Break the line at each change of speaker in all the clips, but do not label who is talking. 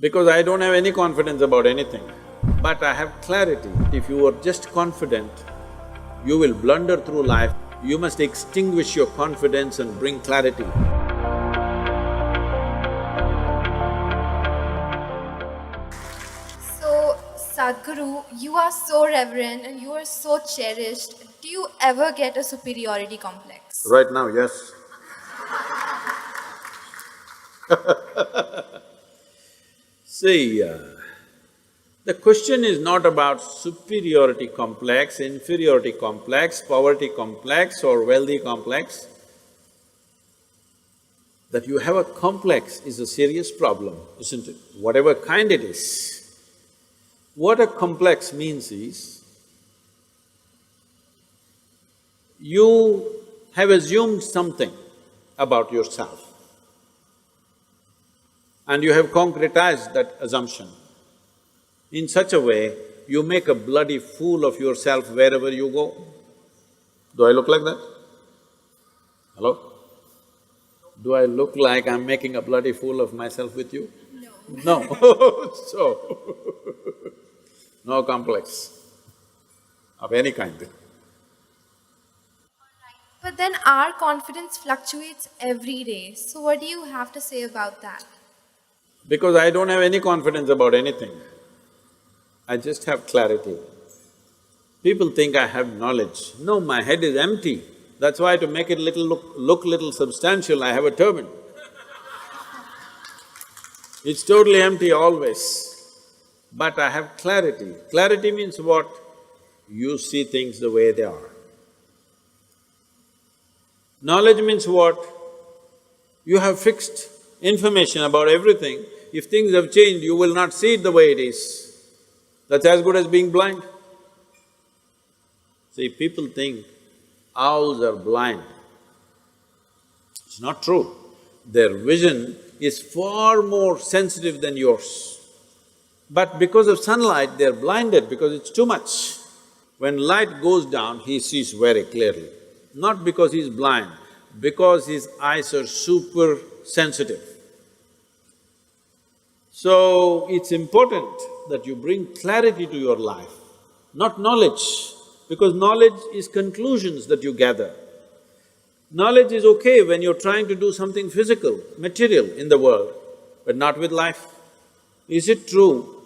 Because I don't have any confidence about anything, but I have clarity. If you are just confident, you will blunder through life. You must extinguish your confidence and bring clarity.
So, Sadhguru, you are so reverend and you are so cherished. Do you ever get a superiority complex?
Right now, yes. See, the question is not about superiority complex, inferiority complex, poverty complex or wealthy complex. That you have a complex is a serious problem, isn't it? Whatever kind it is. What a complex means is, you have assumed something about yourself and you have concretized that assumption. In such a way, you make a bloody fool of yourself wherever you go. Do I look like that? Hello? Do I look like I'm making a bloody fool of myself with you?
No.
No. So, no complex of any kind.
But then our confidence fluctuates every day. So, what do you have to say about that?
Because I don't have any confidence about anything. I just have clarity. People think I have knowledge. No, my head is empty. That's why to make it look little substantial, I have a turban. It's totally empty always. But I have clarity. Clarity means what? You see things the way they are. Knowledge means what? You have fixed information about everything. If things have changed, you will not see it the way it is. That's as good as being blind. See, people think owls are blind. It's not true. Their vision is far more sensitive than yours. But because of sunlight, they're blinded because it's too much. When light goes down, he sees very clearly. Not because he's blind, because his eyes are super sensitive. So, it's important that you bring clarity to your life, not knowledge, because knowledge is conclusions that you gather. Knowledge is okay when you're trying to do something physical, material in the world, but not with life. Is it true?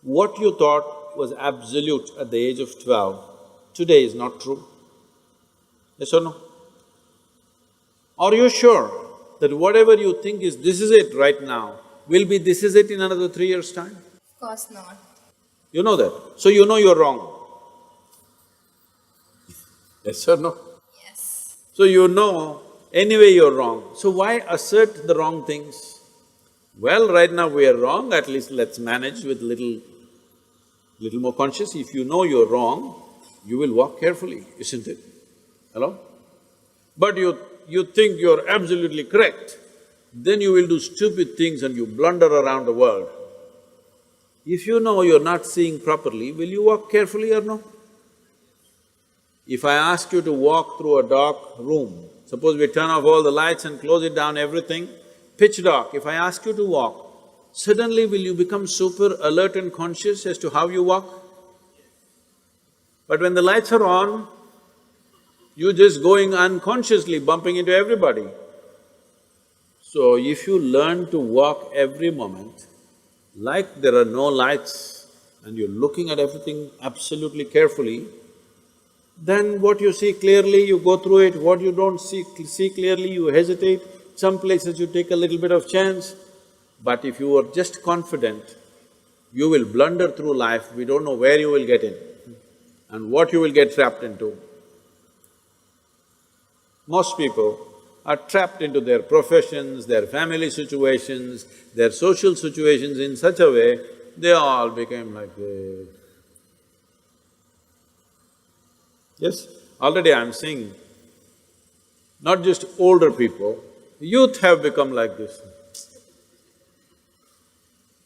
What you thought was absolute at the age of 12, today is not true? Yes or no? Are you sure that whatever you think is this is it right now, will be this is it in another 3 years' time?
Of course not.
You know that. So you know you're wrong. Yes or no?
Yes.
So you know anyway you're wrong. So why assert the wrong things? Well, right now we are wrong, at least let's manage with little more conscious. If you know you're wrong, you will walk carefully, isn't it? Hello? But you think you're absolutely correct, then you will do stupid things and you blunder around the world. If you know you're not seeing properly, will you walk carefully or no? If I ask you to walk through a dark room, suppose we turn off all the lights and close it down, everything, pitch dark, if I ask you to walk, suddenly will you become super alert and conscious as to how you walk? But when the lights are on, you're just going unconsciously, bumping into everybody. So if you learn to walk every moment, like there are no lights and you're looking at everything absolutely carefully, then what you see clearly, you go through it, what you don't see clearly, you hesitate, some places you take a little bit of chance. But if you are just confident, you will blunder through life, we don't know where you will get in and what you will get trapped into. Most people are trapped into their professions, their family situations, their social situations in such a way, they all became like this. Yes, already I'm seeing not just older people, youth have become like this.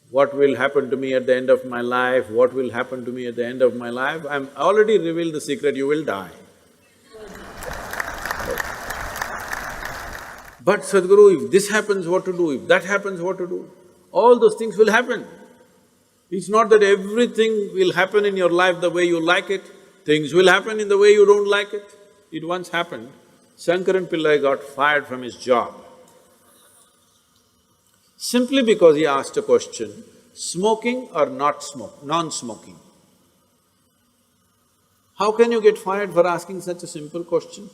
What will happen to me at the end of my life? What will happen to me at the end of my life? I'm already revealed the secret, you will die. But Sadhguru, if this happens, what to do? If that happens, what to do? all those things will happen. It's not that everything will happen in your life the way you like it, things will happen in the way you don't like it. It once happened, Shankaran Pillai got fired from his job simply because he asked a question, smoking or not non-smoking. How can you get fired for asking such a simple question?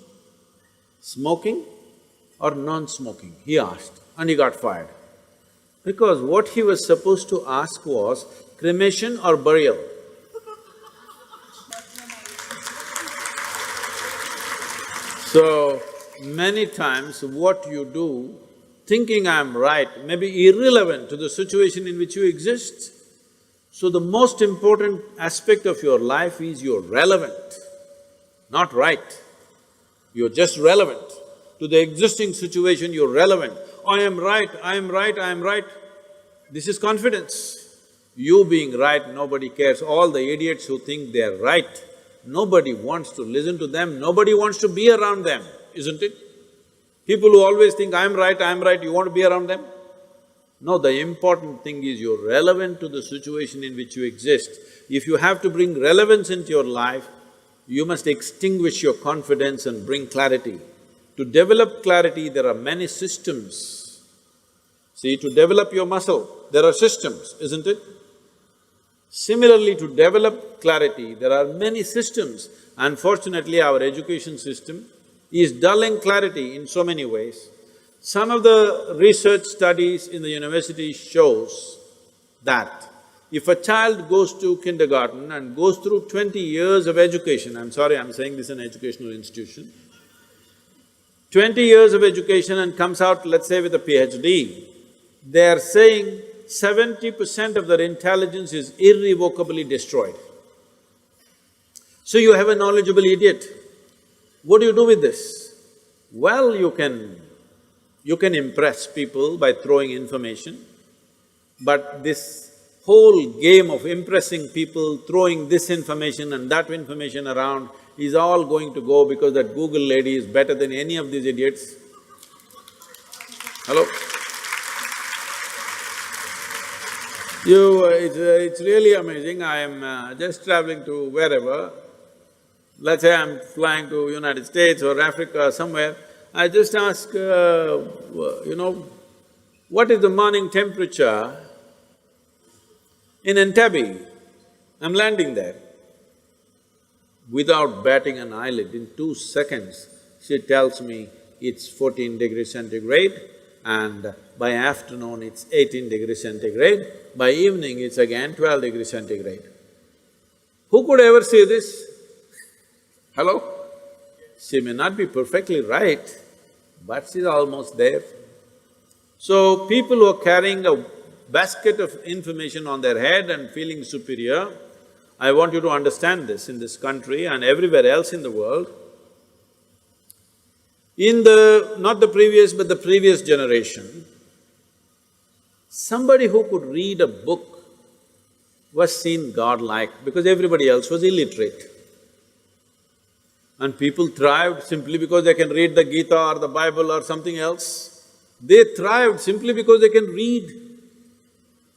Smoking or non-smoking, he asked, and he got fired. Because what he was supposed to ask was cremation or burial. So, many times what you do, thinking I'm right, may be irrelevant to the situation in which you exist. So the most important aspect of your life is you're relevant, not right. You're just relevant. To the existing situation, you're relevant. I am right, I am right, I am right. This is confidence. You being right, nobody cares. All the idiots who think they're right, nobody wants to listen to them, nobody wants to be around them, isn't it? People who always think, I'm right, you want to be around them? No, the important thing is you're relevant to the situation in which you exist. If you have to bring relevance into your life, you must extinguish your confidence and bring clarity. To develop clarity, there are many systems. See, to develop your muscle, there are systems, isn't it? Similarly, to develop clarity, there are many systems. Unfortunately, our education system is dulling clarity in so many ways. Some of the research studies in the university shows that if a child goes to kindergarten and goes through 20 years of education, I'm sorry, I'm saying this is an educational institution, 20 years of education and comes out, let's say, with a PhD, they are saying 70% of their intelligence is irrevocably destroyed. So you have a knowledgeable idiot. What do you do with this? Well, you can impress people by throwing information, but this whole game of impressing people, throwing this information and that information around is all going to go because that Google lady is better than any of these idiots. Hello? It's really amazing. I am just traveling to wherever, let's say I'm flying to United States or Africa or somewhere, I just ask, what is the morning temperature in Entebbe? I'm landing there. Without batting an eyelid, in 2 seconds, she tells me it's 14 degrees centigrade and by afternoon it's 18 degrees centigrade, by evening it's again 12 degrees centigrade. Who could ever say this? Hello? She may not be perfectly right, but she's almost there. So, people who are carrying a basket of information on their head and feeling superior, I want you to understand this in this country and everywhere else in the world. In not the previous but the previous generation, somebody who could read a book was seen godlike because everybody else was illiterate. And people thrived simply because they can read the Gita or the Bible or something else. They thrived simply because they can read.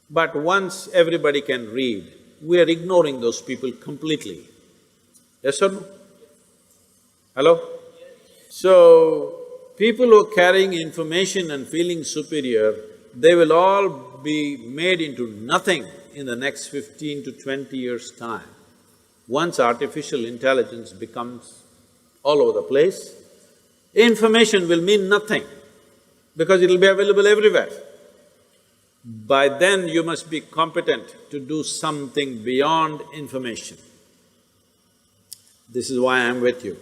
But once everybody can read, we are ignoring those people completely. Yes or no? Hello? So, people who are carrying information and feeling superior, they will all be made into nothing in the next 15 to 20 years' time. Once artificial intelligence becomes all over the place, information will mean nothing because it'll be available everywhere. By then, you must be competent to do something beyond information. This is why I'm with you.